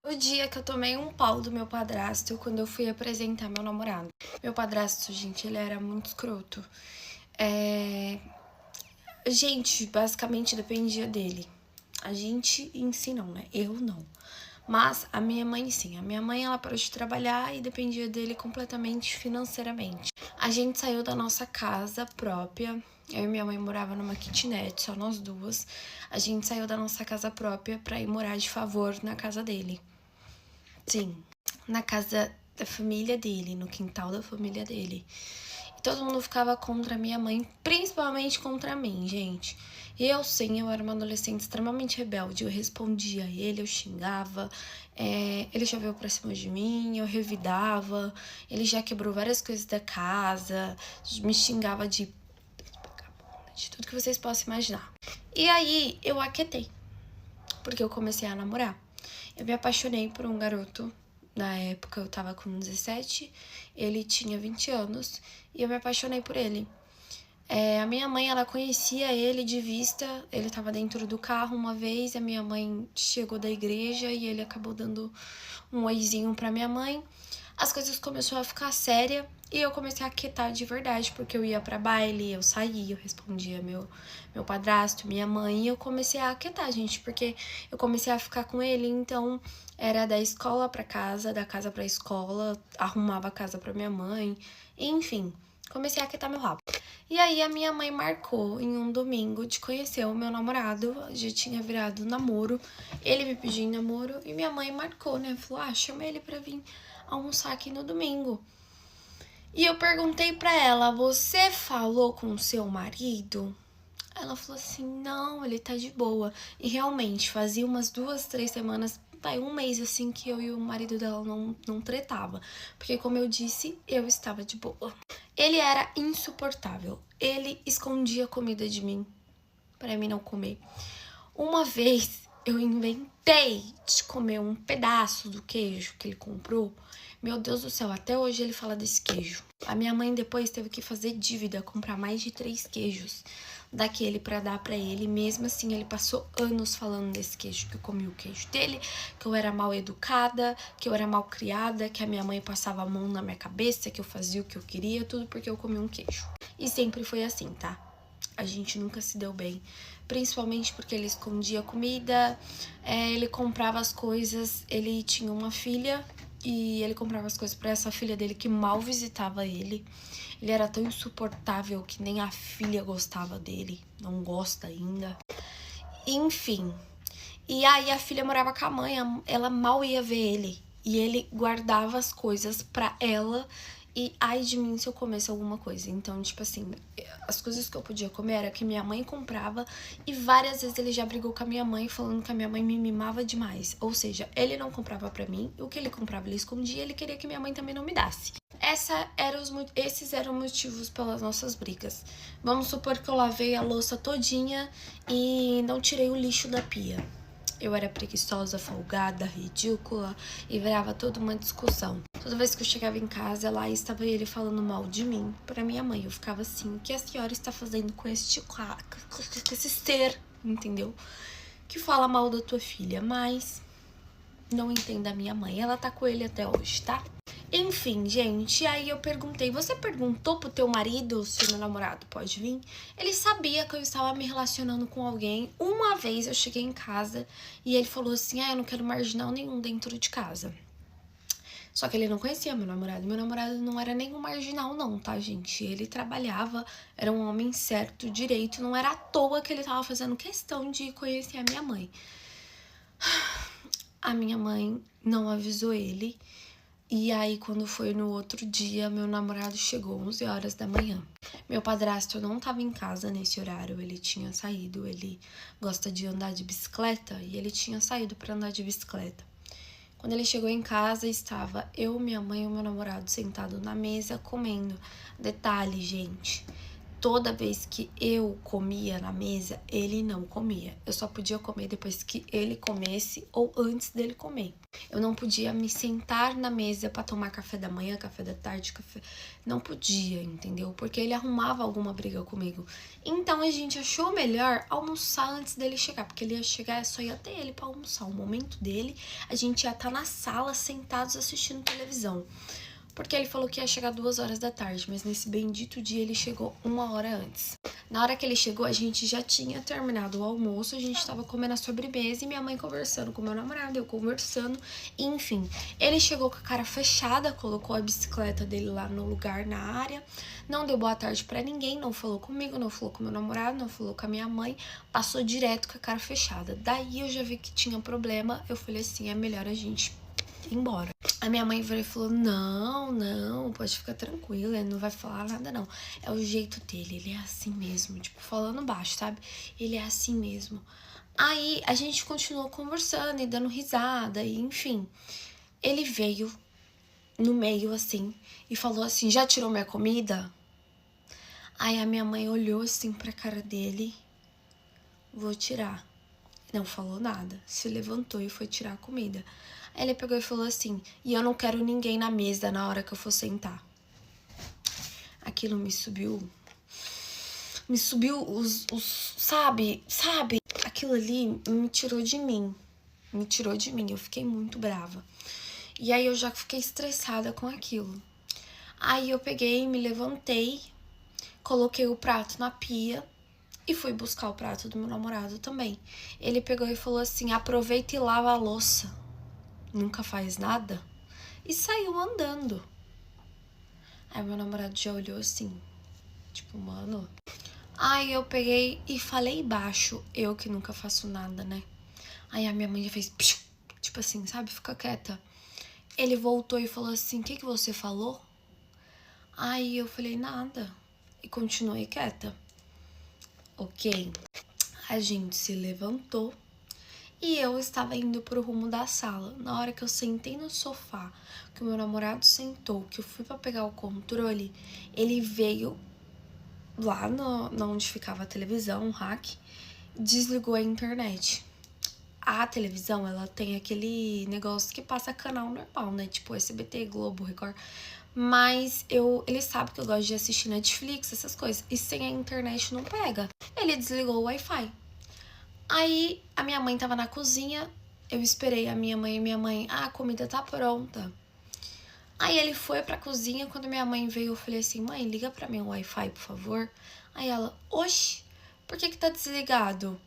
O dia que eu tomei um pau do meu padrasto quando eu fui apresentar meu namorado. Meu padrasto, gente, ele era muito escroto. Gente, basicamente dependia dele. A gente em si não, né? Eu não. Mas a minha mãe sim. A minha mãe, ela parou de trabalhar e dependia dele completamente financeiramente. A gente saiu da nossa casa própria. Eu e minha mãe morava numa kitnet, só nós duas. A gente saiu da nossa casa própria pra ir morar de favor na casa dele. Sim, na casa da família dele, no quintal da família dele. E todo mundo ficava contra minha mãe, principalmente contra mim, gente. E eu, sim, eu era uma adolescente extremamente rebelde. Eu respondia a ele, eu xingava. Ele já veio pra cima de mim, eu revidava. Ele já quebrou várias coisas da casa, me xingava de tudo que vocês possam imaginar. E aí eu aquietei, porque eu comecei a namorar. Eu me apaixonei por um garoto. Na época eu tava com 17, ele tinha 20 anos e eu me apaixonei por ele. A minha mãe, ela conhecia ele de vista, ele tava dentro do carro uma vez, a minha mãe chegou da igreja e ele acabou dando um oizinho pra minha mãe. As coisas começaram a ficar séria e eu comecei a quietar de verdade, porque eu ia pra baile, eu saía, eu respondia meu padrasto, minha mãe, e eu comecei a quietar, gente, porque eu comecei a ficar com ele, então era da escola pra casa, da casa pra escola, arrumava a casa pra minha mãe, enfim, comecei a quietar meu rabo. E aí a minha mãe marcou em um domingo de conhecer o meu namorado, já tinha virado namoro, ele me pediu em namoro e minha mãe marcou, né, falou, chama ele pra vir almoçar aqui no domingo. E eu perguntei pra ela, você falou com o seu marido? Ela falou assim, não, ele tá de boa. E realmente, fazia umas 2, 3 semanas, um mês assim, que eu e o marido dela não tretava. Porque, como eu disse, eu estava de boa. Ele era insuportável. Ele escondia comida de mim, pra mim não comer. Uma vez, eu inventei de comer um pedaço do queijo que ele comprou. Meu Deus do céu, até hoje ele fala desse queijo. A minha mãe depois teve que fazer dívida, comprar mais de 3 queijos daquele pra dar pra ele. Mesmo assim, ele passou anos falando desse queijo, que eu comi o queijo dele, que eu era mal educada, que eu era mal criada, que a minha mãe passava a mão na minha cabeça, que eu fazia o que eu queria, tudo porque eu comi um queijo. E sempre foi assim, tá? A gente nunca se deu bem, principalmente porque ele escondia comida, ele comprava as coisas, ele tinha uma filha e ele comprava as coisas para essa filha dele que mal visitava ele. Ele era tão insuportável que nem a filha gostava dele, não gosta ainda. Enfim, e aí a filha morava com a mãe, ela mal ia ver ele. E ele guardava as coisas pra ela e ai de mim se eu comesse alguma coisa. Então, tipo assim, as coisas que eu podia comer era que minha mãe comprava e várias vezes ele já brigou com a minha mãe falando que a minha mãe me mimava demais. Ou seja, ele não comprava pra mim, o que ele comprava ele escondia e ele queria que minha mãe também não me desse. Esses eram os motivos pelas nossas brigas. Vamos supor que eu lavei a louça todinha e não tirei o lixo da pia. Eu era preguiçosa, folgada, ridícula e virava toda uma discussão. Toda vez que eu chegava em casa, lá estava ele falando mal de mim pra minha mãe. Eu ficava assim, o que a senhora está fazendo com esse ser, entendeu? Que fala mal da tua filha, mas não entenda a minha mãe. Ela tá com ele até hoje, tá? Enfim, gente, aí eu perguntei, você perguntou pro teu marido se meu namorado pode vir? Ele sabia que eu estava me relacionando com alguém. Uma vez eu cheguei em casa e ele falou assim, eu não quero marginal nenhum dentro de casa. Só que ele não conhecia meu namorado. Meu namorado não era nenhum marginal não, tá, gente? Ele trabalhava, era um homem certo, direito. Não era à toa que ele tava fazendo questão de conhecer a minha mãe. A minha mãe não avisou ele. E aí, quando foi no outro dia, meu namorado chegou 11 horas da manhã. Meu padrasto não estava em casa nesse horário, ele tinha saído, ele gosta de andar de bicicleta e ele tinha saído para andar de bicicleta. Quando ele chegou em casa, estava eu, minha mãe e o meu namorado sentado na mesa comendo. Detalhe, gente, toda vez que eu comia na mesa, ele não comia. Eu só podia comer depois que ele comesse ou antes dele comer. Eu não podia me sentar na mesa pra tomar café da manhã, café da tarde, café... Não podia, entendeu? Porque ele arrumava alguma briga comigo. Então a gente achou melhor almoçar antes dele chegar, porque ele ia chegar, só ia ter ele pra almoçar. O momento dele, a gente ia estar na sala, sentados assistindo televisão. Porque ele falou que ia chegar 2 horas da tarde, mas nesse bendito dia ele chegou 1 hora antes. Na hora que ele chegou, a gente já tinha terminado o almoço, a gente tava comendo a sobremesa e minha mãe conversando com meu namorado, eu conversando, enfim. Ele chegou com a cara fechada, colocou a bicicleta dele lá no lugar, na área, não deu boa tarde pra ninguém, não falou comigo, não falou com meu namorado, não falou com a minha mãe, passou direto com a cara fechada. Daí eu já vi que tinha problema, eu falei assim, é melhor a gente ir embora. A minha mãe veio e falou, não, pode ficar tranquila, ele não vai falar nada não. É o jeito dele, ele é assim mesmo, tipo, falando baixo, sabe? Ele é assim mesmo. Aí a gente continuou conversando e dando risada, e enfim. Ele veio no meio assim e falou assim, já tirou minha comida? Aí a minha mãe olhou assim pra cara dele, vou tirar. Não falou nada, se levantou e foi tirar a comida. Aí ele pegou e falou assim, e eu não quero ninguém na mesa na hora que eu for sentar. Aquilo me subiu sabe? Aquilo ali me tirou de mim, eu fiquei muito brava. E aí eu já fiquei estressada com aquilo. Aí eu peguei, me levantei, coloquei o prato na pia e fui buscar o prato do meu namorado também. Ele pegou e falou assim, aproveita e lava a louça. Nunca faz nada? E saiu andando. Aí meu namorado já olhou assim, tipo, mano. Aí eu peguei e falei baixo, eu que nunca faço nada, né? Aí a minha mãe já fez, tipo assim, sabe? Fica quieta. Ele voltou e falou assim, o que você falou? Aí eu falei, nada. E continuei quieta. Ok. A gente se levantou. E eu estava indo pro rumo da sala. Na hora que eu sentei no sofá, que o meu namorado sentou, que eu fui pra pegar o controle, ele veio lá onde ficava a televisão, o rack, desligou a internet. A televisão, ela tem aquele negócio que passa canal normal, né? Tipo SBT, Globo, Record. Mas ele sabe que eu gosto de assistir Netflix, essas coisas. E sem a internet não pega. Ele desligou o Wi-Fi. Aí a minha mãe tava na cozinha, eu esperei a minha mãe, a comida tá pronta. Aí ele foi pra cozinha, quando minha mãe veio, eu falei assim, mãe, liga pra mim o Wi-Fi, por favor. Aí ela, oxe, por que tá desligado?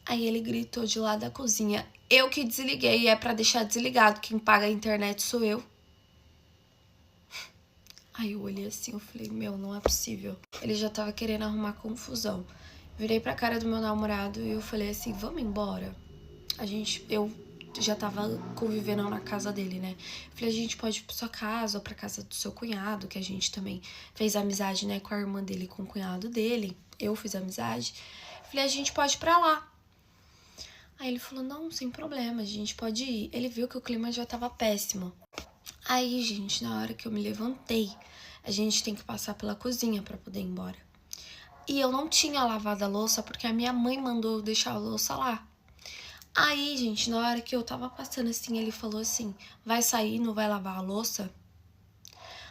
Aí ele gritou de lá da cozinha, eu que desliguei, é pra deixar desligado, quem paga a internet sou eu. Aí eu olhei assim, eu falei, meu, não é possível. Ele já tava querendo arrumar confusão. Virei pra cara do meu namorado e eu falei assim, vamos embora? Eu já tava convivendo na casa dele, né? Falei, a gente pode ir pra sua casa ou pra casa do seu cunhado, que a gente também fez amizade, né, com a irmã dele e com o cunhado dele. Eu fiz amizade. Falei, a gente pode ir pra lá. Aí ele falou, não, sem problema, a gente pode ir. Ele viu que o clima já tava péssimo. Aí, gente, na hora que eu me levantei, a gente tem que passar pela cozinha pra poder ir embora. E eu não tinha lavado a louça porque a minha mãe mandou eu deixar a louça lá. Aí, gente, na hora que eu tava passando assim, ele falou assim, vai sair, não vai lavar a louça?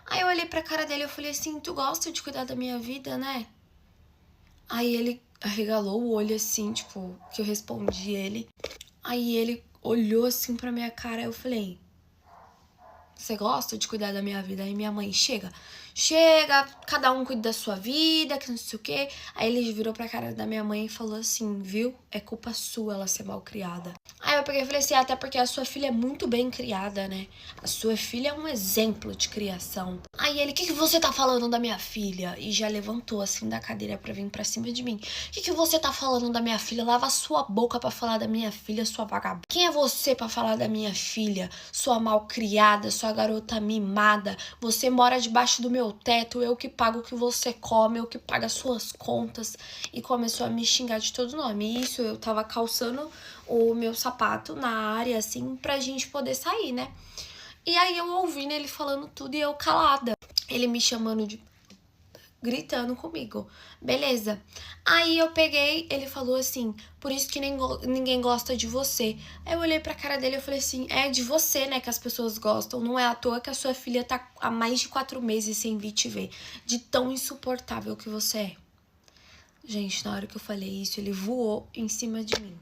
Aí eu olhei pra cara dele e falei assim, tu gosta de cuidar da minha vida, né? Aí ele arregalou o olho assim, tipo, que eu respondi ele. Aí ele olhou assim pra minha cara e eu falei, você gosta de cuidar da minha vida? Aí minha mãe, chega, cada um cuida da sua vida, que não sei o quê. Aí ele virou pra cara da minha mãe e falou assim, viu? É culpa sua ela ser mal criada. Aí eu peguei e falei assim, até porque a sua filha é muito bem criada, né? A sua filha é um exemplo de criação. Aí ele, o que você tá falando da minha filha? E já levantou assim da cadeira pra vir pra cima de mim. O que você tá falando da minha filha? Lava a sua boca pra falar da minha filha, sua vagabunda. Quem é você pra falar da minha filha? Sua mal criada, sua garota mimada. Você mora debaixo do meu teto, eu que pago o que você come, eu que pago as suas contas. E começou a me xingar de todo nome. E isso, eu tava calçando o meu sapato na área, assim, pra gente poder sair, né? E aí eu ouvindo ele falando tudo e eu calada. Ele me chamando de gritando comigo. Beleza. Aí eu peguei, ele falou assim, por isso que ninguém gosta de você. Aí eu olhei pra cara dele e falei assim, é de você, né, que as pessoas gostam. Não é à toa que a sua filha tá há mais de 4 meses sem vir te ver. De tão insuportável que você é. Gente, na hora que eu falei isso, ele voou em cima de mim.